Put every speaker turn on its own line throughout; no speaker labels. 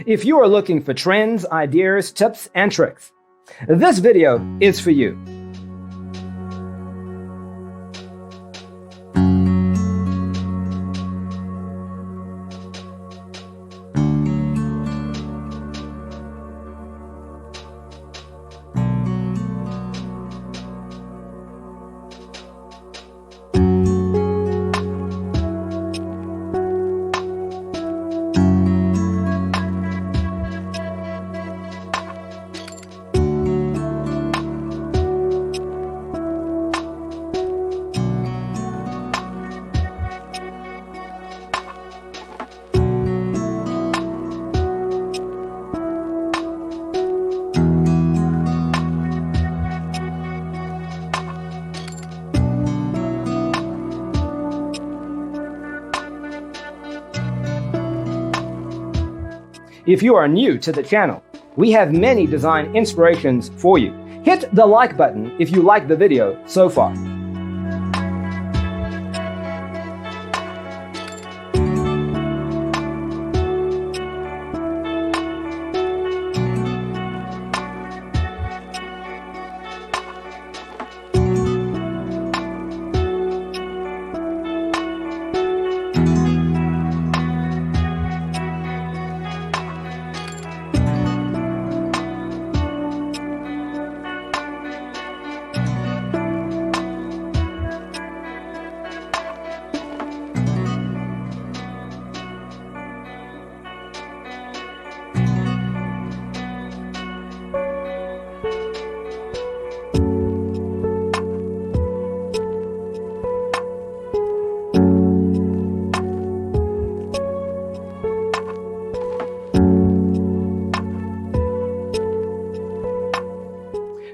If you are looking for trends, ideas, tips, and tricks, this video is for you. If you are new to the channel, we have many design inspirations for you. Hit the like button if you like the video so far.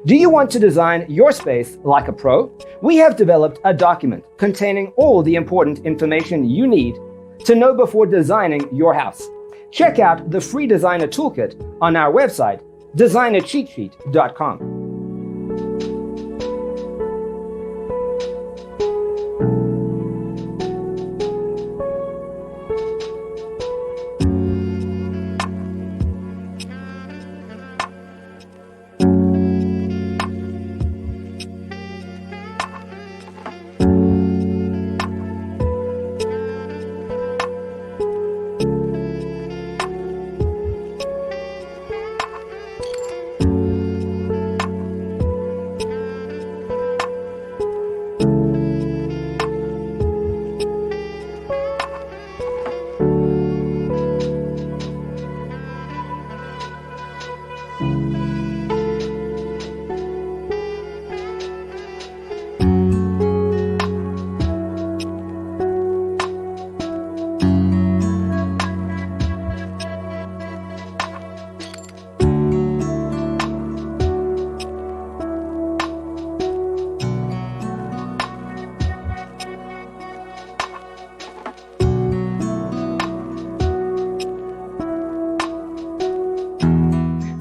Do you want to design your space like a pro? We have developed a document containing all the important information you need to know before designing your house. Check out the free designer toolkit on our website, designercheatsheet.com.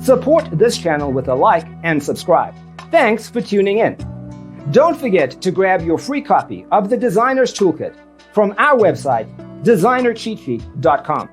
Support this channel with a like and subscribe. Thanks for tuning in. Don't forget to grab your free copy of the Designer's Toolkit from our website, designercheatsheet.com.